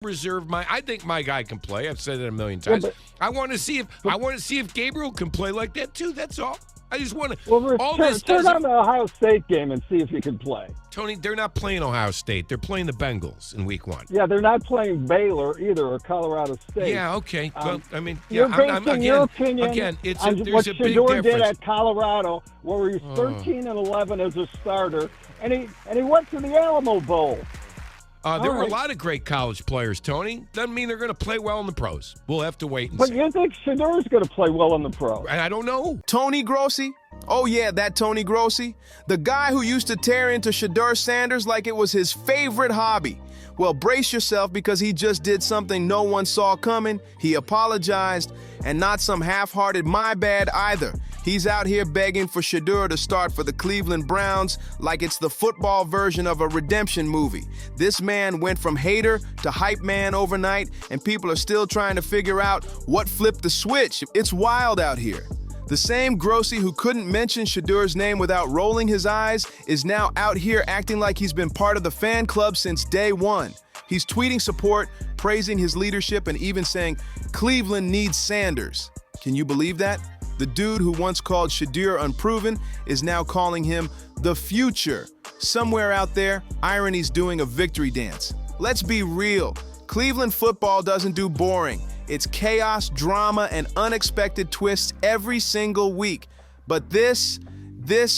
reserve my. I think my guy can play. I've said it a million times. Yeah, I want to see if Gabriel can play like that too. That's all. I just want to. Well, all this turn on the Ohio State game and see if you can play. Tony, they're not playing Ohio State. They're playing the Bengals in Week 1. Yeah, they're not playing Baylor either or Colorado State. Yeah, okay. Well, I mean, you're yeah, basing your opinion it's on there's what a big Shedeur did difference. at Colorado, where he was 13-11 as a starter, and he went to the Alamo Bowl. There were a lot of great college players, Tony. Doesn't mean they're going to play well in the pros. We'll have to wait and see. But you think Shedeur's going to play well in the pros? I don't know. Tony Grossi? Oh yeah, that Tony Grossi. The guy who used to tear into Shedeur Sanders like it was his favorite hobby. Well, brace yourself because he just did something no one saw coming. He apologized, and not some half-hearted my bad either. He's out here begging for Shedeur to start for the Cleveland Browns like it's the football version of a redemption movie. This man went from hater to hype man overnight, and people are still trying to figure out what flipped the switch. It's wild out here. The same Grossi who couldn't mention Shedeur's name without rolling his eyes is now out here acting like he's been part of the fan club since day one. He's tweeting support, praising his leadership, and even saying, Cleveland needs Sanders. Can you believe that? The dude who once called Shedeur unproven is now calling him the future. Somewhere out there, irony's doing a victory dance. Let's be real. Cleveland football doesn't do boring. It's chaos, drama, and unexpected twists every single week. But this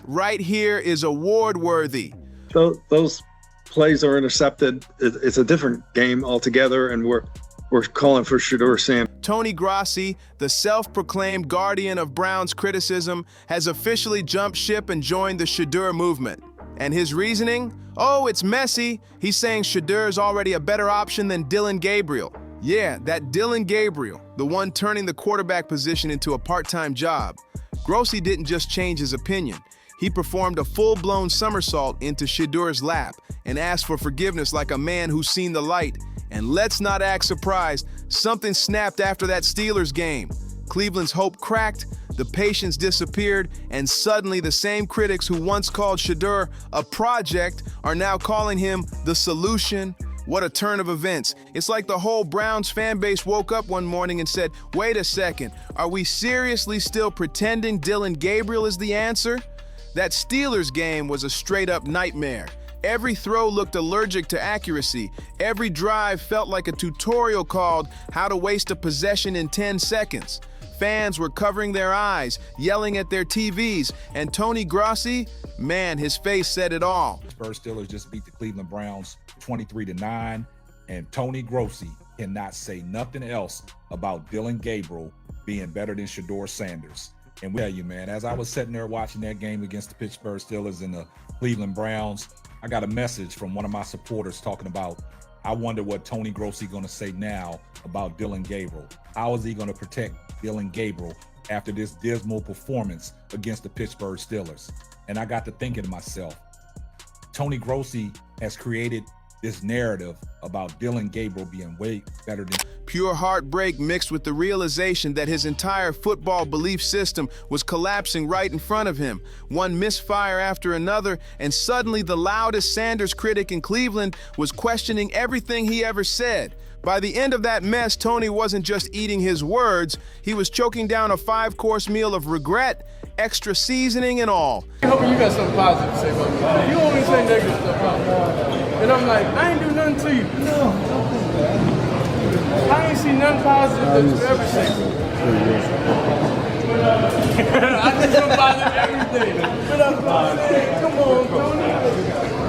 right here is award-worthy. So those plays are intercepted. It's a different game altogether, and we're calling for Shedeur Sanders. Tony Grossi, the self-proclaimed guardian of Browns criticism, has officially jumped ship and joined the Shedeur movement. And his reasoning? Oh, it's messy. He's saying Shedeur is already a better option than Dillon Gabriel. Yeah, that Dillon Gabriel, the one turning the quarterback position into a part-time job. Grossi didn't just change his opinion. He performed a full-blown somersault into Shedeur's lap and asked for forgiveness like a man who's seen the light. And let's not act surprised, something snapped after that Steelers game. Cleveland's hope cracked, the patience disappeared, and suddenly the same critics who once called Shedeur a project are now calling him the solution. What a turn of events. It's like the whole Browns fan base woke up one morning and said, wait a second, are we seriously still pretending Dillon Gabriel is the answer? That Steelers game was a straight-up nightmare. Every throw looked allergic to accuracy. Every drive felt like a tutorial called How to Waste a Possession in 10 Seconds. Fans were covering their eyes, yelling at their TVs, and Tony Grossi, man, his face said it all. Pittsburgh Steelers just beat the Cleveland Browns 23-9, and Tony Grossi cannot say nothing else about Dillon Gabriel being better than Shedeur Sanders. And we tell you, man, as I was sitting there watching that game against the Pittsburgh Steelers and the Cleveland Browns, I got a message from one of my supporters talking about, I wonder what Tony Grossi gonna say now about Dillon Gabriel. How is he gonna protect Dillon Gabriel after this dismal performance against the Pittsburgh Steelers? And I got to thinking to myself, Tony Grossi has created this narrative about Dillon Gabriel being way better than... Pure heartbreak mixed with the realization that his entire football belief system was collapsing right in front of him. One misfire after another, and suddenly the loudest Sanders critic in Cleveland was questioning everything he ever said. By the end of that mess, Tony wasn't just eating his words, he was choking down a 5-course meal of regret, extra seasoning and all. I'm hoping you got something positive to say about me. You always say negative stuff about me. And I'm like, I ain't do nothing to you. No. I ain't seen nothing positive that you ever say. I did something positive everything. But I'm saying, come on, Tony.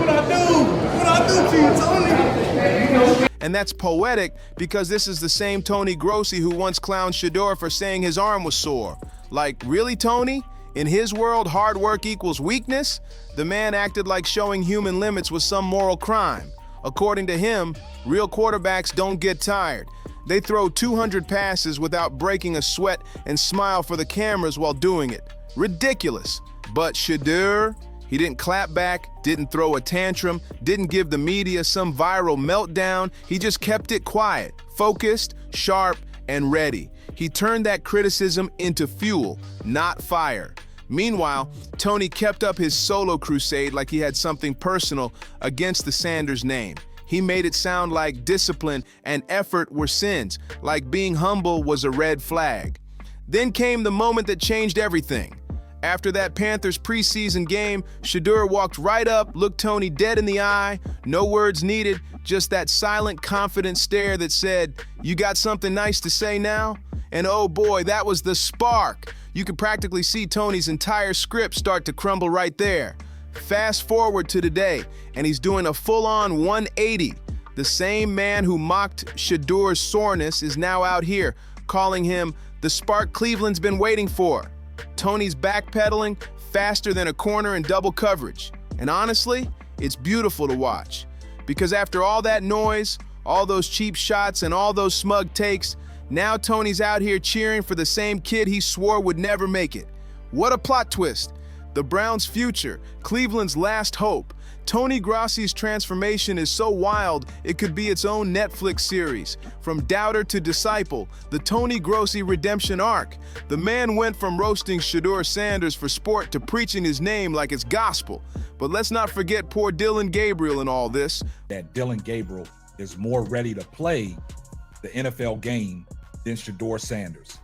What I do to you, Tony? And that's poetic because this is the same Tony Grossi who once clowned Shedeur for saying his arm was sore. Like, really, Tony? In his world, hard work equals weakness? The man acted like showing human limits was some moral crime. According to him, real quarterbacks don't get tired. They throw 200 passes without breaking a sweat and smile for the cameras while doing it. Ridiculous. But Shedeur, he didn't clap back, didn't throw a tantrum, didn't give the media some viral meltdown. He just kept it quiet, focused, sharp, and ready. He turned that criticism into fuel, not fire. Meanwhile, Tony kept up his solo crusade like he had something personal against the Sanders name. he made it sound like discipline and effort were sins, like being humble was a red flag. Then came the moment that changed everything. After that Panthers preseason game, Shedeur walked right up, looked Tony dead in the eye, no words needed, just that silent, confident stare that said, "You got something nice to say now?" And oh boy, that was the spark. You could practically see Tony's entire script start to crumble right there. Fast forward to today, and he's doing a full-on 180. The same man who mocked Shedeur's soreness is now out here, calling him the spark Cleveland's been waiting for. Tony's backpedaling faster than a corner in double coverage. And honestly, it's beautiful to watch. Because after all that noise, all those cheap shots, and all those smug takes, now Tony's out here cheering for the same kid he swore would never make it. What a plot twist. The Browns' future, Cleveland's last hope. Tony Grossi's transformation is so wild, it could be its own Netflix series. From doubter to disciple, the Tony Grossi redemption arc. The man went from roasting Shedeur Sanders for sport to preaching his name like it's gospel. But let's not forget poor Dillon Gabriel in all this. That Dillon Gabriel is more ready to play the NFL game than Shedeur Sanders.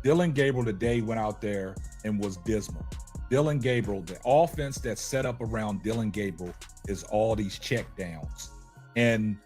Dillon Gabriel today went out there and was dismal. Dillon Gabriel, the offense that's set up around Dillon Gabriel is all these check downs. And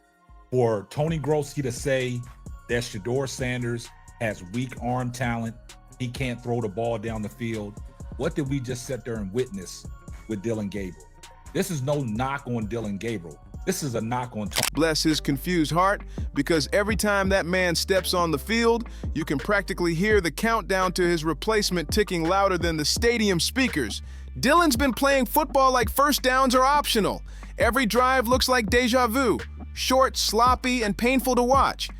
for Tony Grossi to say that Shedeur Sanders has weak arm talent, he can't throw the ball down the field, what did we just sit there and witness with Dillon Gabriel? This is no knock on Dillon Gabriel. This is a knock on Tony. Bless his confused heart, because every time that man steps on the field, you can practically hear the countdown to his replacement ticking louder than the stadium speakers. Dillon's been playing football like first downs are optional. Every drive looks like deja vu, short, sloppy, and painful to watch.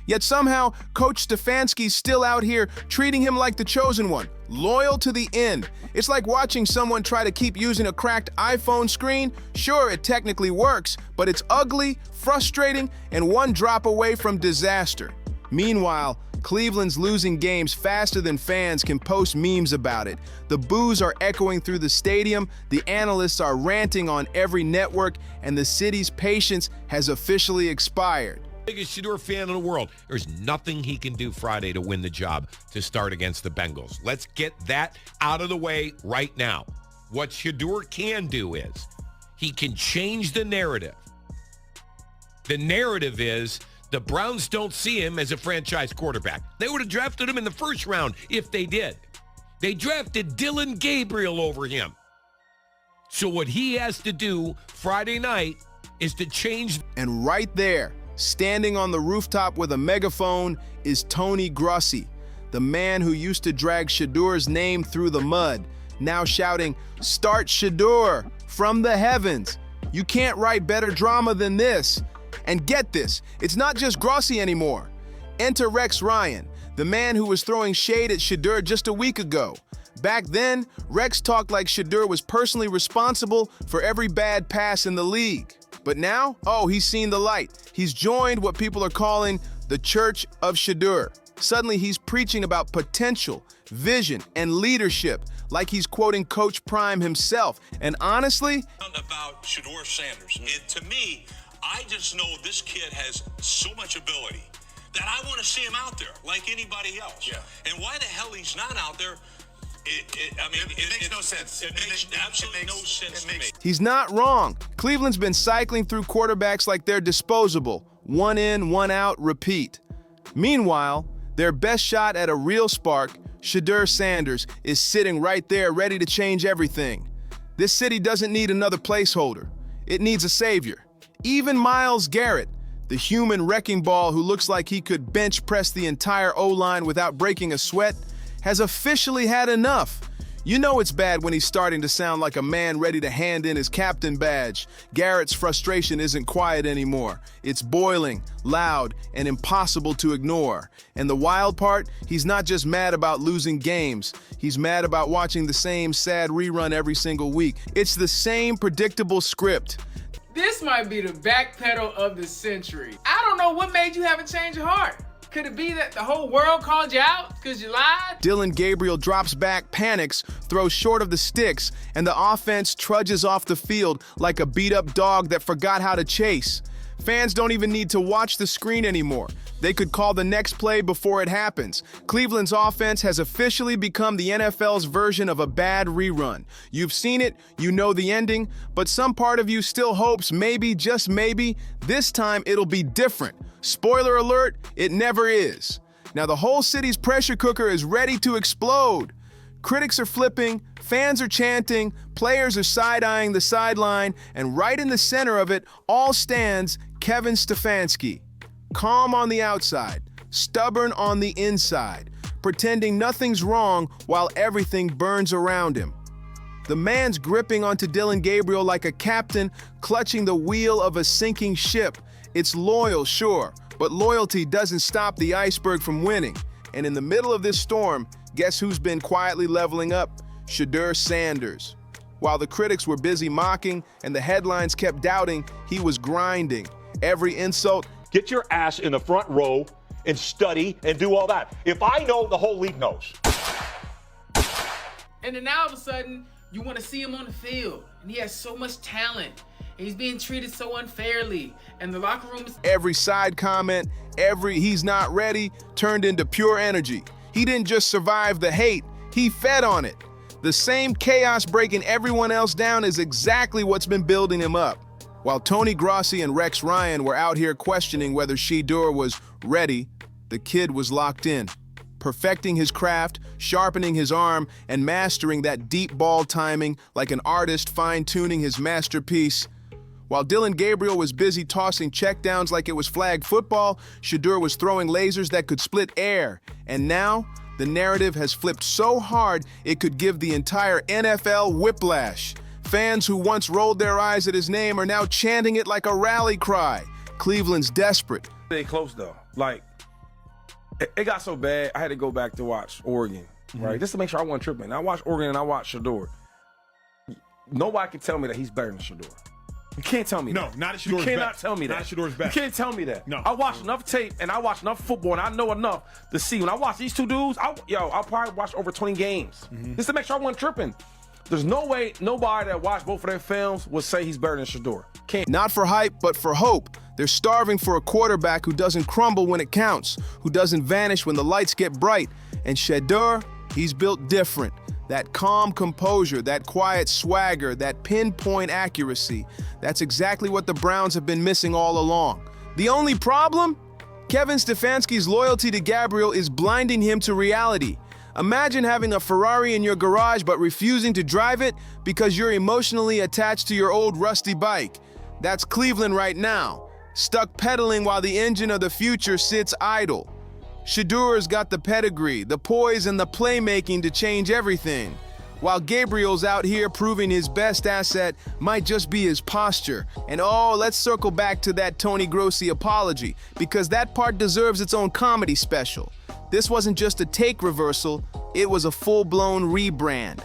Yet somehow, Coach Stefanski's still out here treating him like the chosen one, loyal to the end. It's like watching someone try to keep using a cracked iPhone screen. Sure, it technically works, but it's ugly, frustrating, and one drop away from disaster. Meanwhile, Cleveland's losing games faster than fans can post memes about it. The boos are echoing through the stadium, the analysts are ranting on every network, and the city's patience has officially expired. Biggest Shedeur fan in the world. There's nothing he can do Friday to win the job to start against the Bengals. Let's get that out of the way right now. What Shedeur can do is he can change the narrative. The narrative is the Browns don't see him as a franchise quarterback. They would have drafted him in the first round if they did. They drafted Dillon Gabriel over him. So what he has to do Friday night is to change. And right there, standing on the rooftop with a megaphone, is Tony Grossi, the man who used to drag Shedeur's name through the mud, now shouting, "Start Shedeur from the heavens." You can't write better drama than this. And get this, it's not just Grossi anymore. Enter Rex Ryan, the man who was throwing shade at Shedeur just a week ago. Back then, Rex talked like Shedeur was personally responsible for every bad pass in the league. But now, oh, he's seen the light. He's joined what people are calling the Church of Shedeur. Suddenly, he's preaching about potential, vision, and leadership, like he's quoting Coach Prime himself. And honestly, about Shedeur Sanders. To me, I just know this kid has so much ability that I want to see him out there like anybody else. Yeah. And why the hell he's not out there? It makes no sense. It makes absolutely no sense to me. He's not wrong. Cleveland's been cycling through quarterbacks like they're disposable. One in, one out, repeat. Meanwhile, their best shot at a real spark, Shedeur Sanders, is sitting right there ready to change everything. This city doesn't need another placeholder. It needs a savior. Even Myles Garrett, the human wrecking ball who looks like he could bench press the entire O-line without breaking a sweat, has officially had enough. You know it's bad when he's starting to sound like a man ready to hand in his captain badge. Garrett's frustration isn't quiet anymore. It's boiling, loud, and impossible to ignore. And the wild part, he's not just mad about losing games. He's mad about watching the same sad rerun every single week. It's the same predictable script. This might be the backpedal of the century. I don't know what made you have a change of heart. Could it be that the whole world called you out because you lied? Dillon Gabriel drops back, panics, throws short of the sticks, and the offense trudges off the field like a beat-up dog that forgot how to chase. Fans don't even need to watch the screen anymore. They could call the next play before it happens. Cleveland's offense has officially become the NFL's version of a bad rerun. You've seen it, you know the ending, but some part of you still hopes maybe, just maybe, this time it'll be different. Spoiler alert, it never is. Now the whole city's pressure cooker is ready to explode. Critics are flipping, fans are chanting, players are side-eyeing the sideline, and right in the center of it all stands Kevin Stefanski. Calm on the outside, stubborn on the inside, pretending nothing's wrong while everything burns around him. The man's gripping onto Dillon Gabriel like a captain clutching the wheel of a sinking ship. It's loyal, sure, but loyalty doesn't stop the iceberg from winning. And in the middle of this storm, guess who's been quietly leveling up? Shedeur Sanders. While the critics were busy mocking and the headlines kept doubting, he was grinding. Every insult, get your ass in the front row and study and do all that. If I know, the whole league knows. And then now all of a sudden, you want to see him on the field. And he has so much talent. And he's being treated so unfairly. And the locker room is... Every side comment, every he's not ready, turned into pure energy. He didn't just survive the hate, he fed on it. The same chaos breaking everyone else down is exactly what's been building him up. While Tony Grossi and Rex Ryan were out here questioning whether Shedeur was ready, the kid was locked in, perfecting his craft, sharpening his arm, and mastering that deep ball timing like an artist fine-tuning his masterpiece. While Dillon Gabriel was busy tossing checkdowns like it was flag football, Shedeur was throwing lasers that could split air. And now, the narrative has flipped so hard it could give the entire NFL whiplash. Fans who once rolled their eyes at his name are now chanting it like a rally cry. Cleveland's desperate. They close though. Like, it got so bad, I had to go back to watch Oregon, right? Just to make sure I wasn't tripping. I watched Oregon and I watched Shedeur. Nobody can tell me that he's better than Shedeur. You can't tell me that. No, not at Shedeur's You cannot best. tell me that. Not at Shedeur's best. You can't tell me that. No. I watched enough tape and I watched enough football and I know enough to see. When I watch these two dudes, I'll probably watch over 20 games just to make sure I wasn't tripping. There's no way nobody that watched both of their films would say he's better than Shedeur. Can't. Not for hype, but for hope. They're starving for a quarterback who doesn't crumble when it counts, who doesn't vanish when the lights get bright. And Shedeur, he's built different. That calm composure, that quiet swagger, that pinpoint accuracy. That's exactly what the Browns have been missing all along. The only problem? Kevin Stefanski's loyalty to Gabriel is blinding him to reality. Imagine having a Ferrari in your garage but refusing to drive it because you're emotionally attached to your old rusty bike. That's Cleveland right now, stuck pedaling while the engine of the future sits idle. Shedeur's got the pedigree, the poise, and the playmaking to change everything, while Gabriel's out here proving his best asset might just be his posture. And oh, let's circle back to that Tony Grossi apology, because that part deserves its own comedy special. This wasn't just a take reversal, it was a full-blown rebrand.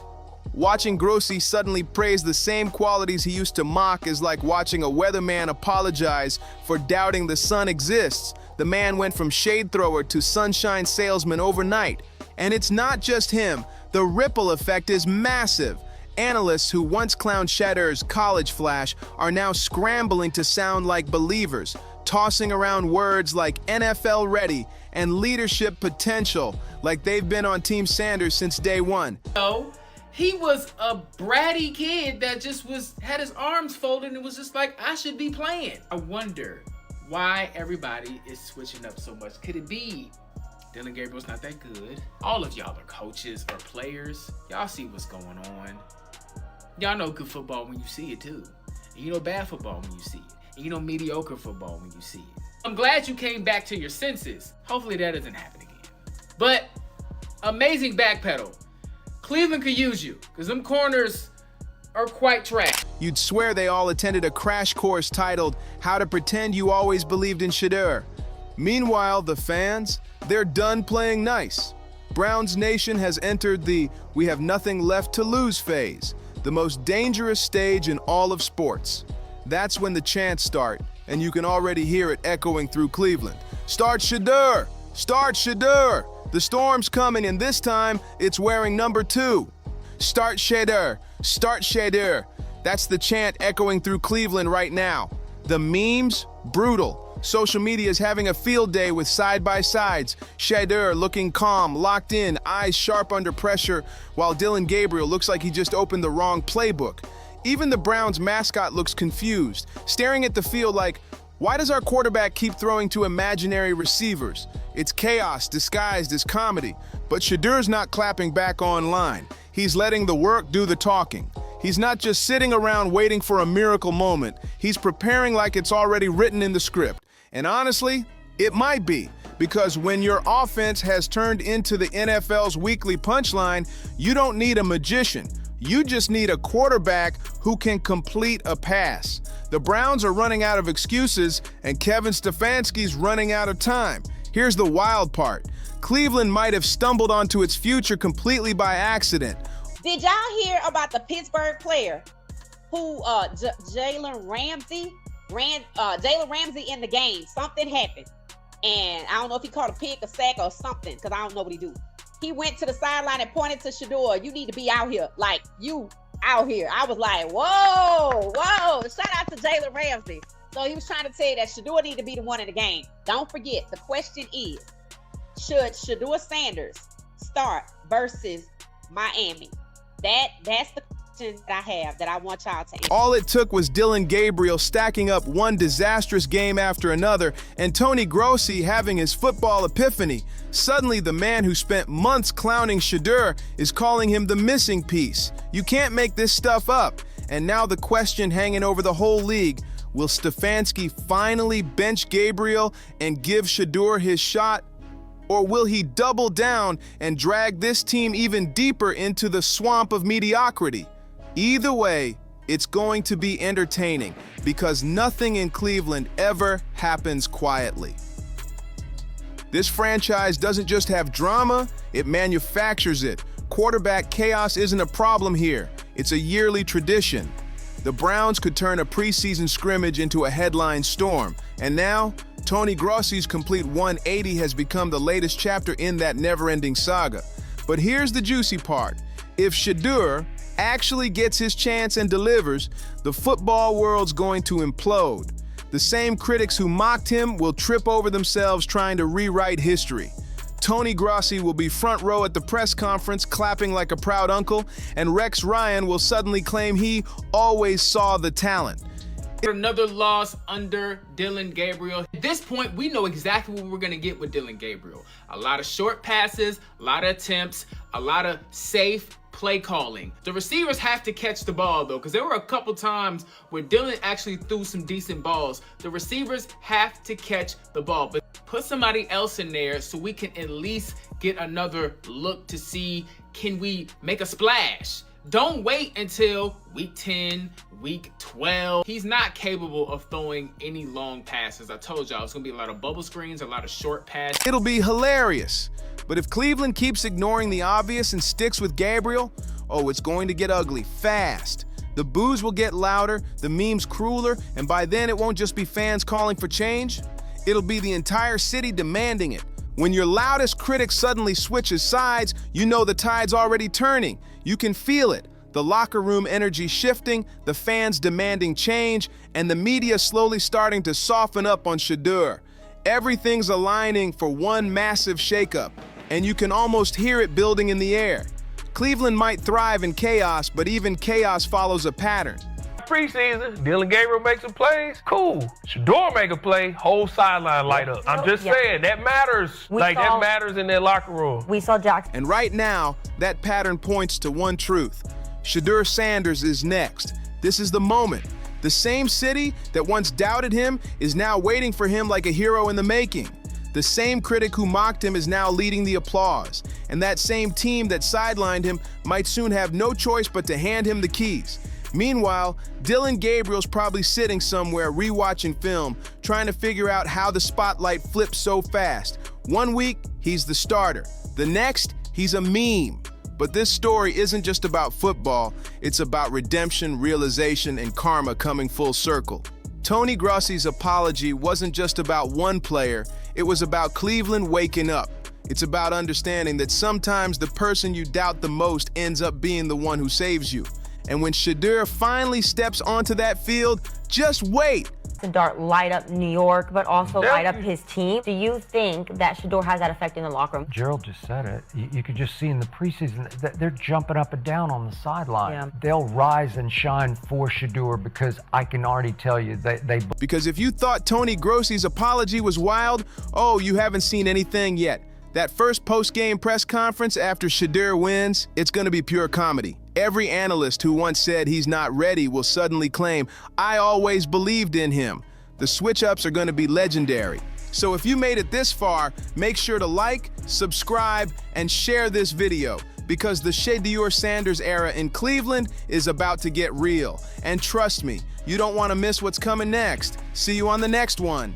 Watching Grossi suddenly praise the same qualities he used to mock is like watching a weatherman apologize for doubting the sun exists. The man went from shade thrower to sunshine salesman overnight. And it's not just him. The ripple effect is massive. Analysts who once clowned Shedeur's college flash are now scrambling to sound like believers, tossing around words like NFL ready and leadership potential like they've been on Team Sanders since day one. No, he was a bratty kid that just had his arms folded and was just like, I should be playing. I wonder why everybody is switching up so much. Could it be Dillon Gabriel's not that good? All of y'all are coaches or players. Y'all see what's going on. Y'all know good football when you see it too. And you know bad football when you see it. And you know mediocre football when you see it. I'm glad you came back to your senses. Hopefully that doesn't happen again. But amazing backpedal. Cleveland could use you because them corners are quite trash. You'd swear they all attended a crash course titled How to Pretend You Always Believed in Shedeur. Meanwhile, the fans, they're done playing nice. Browns Nation has entered the we have nothing left to lose phase, the most dangerous stage in all of sports. That's when the chants start, and you can already hear it echoing through Cleveland. Start Shedeur! Start Shedeur. The storm's coming, and this time, it's wearing number 2. Start Shedeur. Start Shedeur. That's the chant echoing through Cleveland right now. The memes, brutal. Social media is having a field day with side-by-sides. Shedeur looking calm, locked in, eyes sharp under pressure, while Dillon Gabriel looks like he just opened the wrong playbook. Even the Browns mascot looks confused, staring at the field like, why does our quarterback keep throwing to imaginary receivers? It's chaos disguised as comedy, but Shedeur's not clapping back online. He's letting the work do the talking. He's not just sitting around waiting for a miracle moment. He's preparing like it's already written in the script. And honestly, it might be, because when your offense has turned into the NFL's weekly punchline, you don't need a magician. You just need a quarterback who can complete a pass. The Browns are running out of excuses, and Kevin Stefanski's running out of time. Here's the wild part. Cleveland might have stumbled onto its future completely by accident. Did y'all hear about the Pittsburgh player who, Jalen Ramsey in the game? Something happened. And I don't know if he caught a pick, a sack, or something, because I don't know what he do. He went to the sideline and pointed to Shedeur. You need to be out here. Like, you out here. I was like, whoa. Shout out to Jalen Ramsey. So he was trying to tell you that Shedeur need to be the one in the game. Don't forget, the question is, should Shedeur Sanders start versus Miami? That's the question that I have that I want y'all to answer. All it took was Dillon Gabriel stacking up one disastrous game after another, and Tony Grossi having his football epiphany. Suddenly, the man who spent months clowning Shedeur is calling him the missing piece. You can't make this stuff up. And now the question hanging over the whole league, will Stefanski finally bench Gabriel and give Shedeur his shot? Or will he double down and drag this team even deeper into the swamp of mediocrity? Either way, it's going to be entertaining, because nothing in Cleveland ever happens quietly. This franchise doesn't just have drama, it manufactures it. Quarterback chaos isn't a problem here, it's a yearly tradition. The Browns could turn a preseason scrimmage into a headline storm, and now, Tony Grossi's complete 180 has become the latest chapter in that never-ending saga. But here's the juicy part. If Shedeur actually gets his chance and delivers, the football world's going to implode. The same critics who mocked him will trip over themselves trying to rewrite history. Tony Grossi will be front row at the press conference clapping like a proud uncle, and Rex Ryan will suddenly claim he always saw the talent. Another loss under Dillon Gabriel. At this point, we know exactly what we're going to get with Dillon Gabriel. A lot of short passes, a lot of attempts, a lot of safe play calling. The receivers have to catch the ball, though, because there were a couple times where Dillon actually threw some decent balls. The receivers have to catch the ball, but put somebody else in there so we can at least get another look to see, can we make a splash? Don't wait until week 10, week 12. He's not capable of throwing any long passes. I told y'all, it's gonna be a lot of bubble screens, a lot of short passes. It'll be hilarious. But if Cleveland keeps ignoring the obvious and sticks with Gabriel, oh, it's going to get ugly fast. The boos will get louder, the memes crueler, and by then it won't just be fans calling for change. It'll be the entire city demanding it. When your loudest critic suddenly switches sides, you know the tide's already turning. You can feel it. The locker room energy shifting, the fans demanding change, and the media slowly starting to soften up on Shedeur. Everything's aligning for one massive shakeup, and you can almost hear it building in the air. Cleveland might thrive in chaos, but even chaos follows a pattern. Preseason, Dillon Gabriel makes some plays, cool. Shedeur make a play, whole sideline light up. I'm just saying, that matters. That matters in their locker room. We saw Jackson. And right now, that pattern points to one truth. Shedeur Sanders is next. This is the moment. The same city that once doubted him is now waiting for him like a hero in the making. The same critic who mocked him is now leading the applause. And that same team that sidelined him might soon have no choice but to hand him the keys. Meanwhile, Dillon Gabriel's probably sitting somewhere rewatching film, trying to figure out how the spotlight flips so fast. One week, he's the starter. The next, he's a meme. But this story isn't just about football, it's about redemption, realization, and karma coming full circle. Tony Grossi's apology wasn't just about one player, It was about Cleveland waking up. It's about understanding that sometimes the person you doubt the most ends up being the one who saves you. And when Shedeur finally steps onto that field, just wait. The dart light up New York, but also light up his team. Do you think that Shedeur has that effect in the locker room? Gerald just said it. You could just see in the preseason that they're jumping up and down on the sideline. Yeah. They'll rise and shine for Shedeur because I can already tell you they. Because if you thought Tony Grossi's apology was wild, oh, you haven't seen anything yet. That first post-game press conference after Shedeur wins, it's going to be pure comedy. Every analyst who once said he's not ready will suddenly claim, I always believed in him. The switch-ups are going to be legendary. So if you made it this far, make sure to like, subscribe, and share this video, because the Shedeur Sanders era in Cleveland is about to get real. And trust me, you don't want to miss what's coming next. See you on the next one.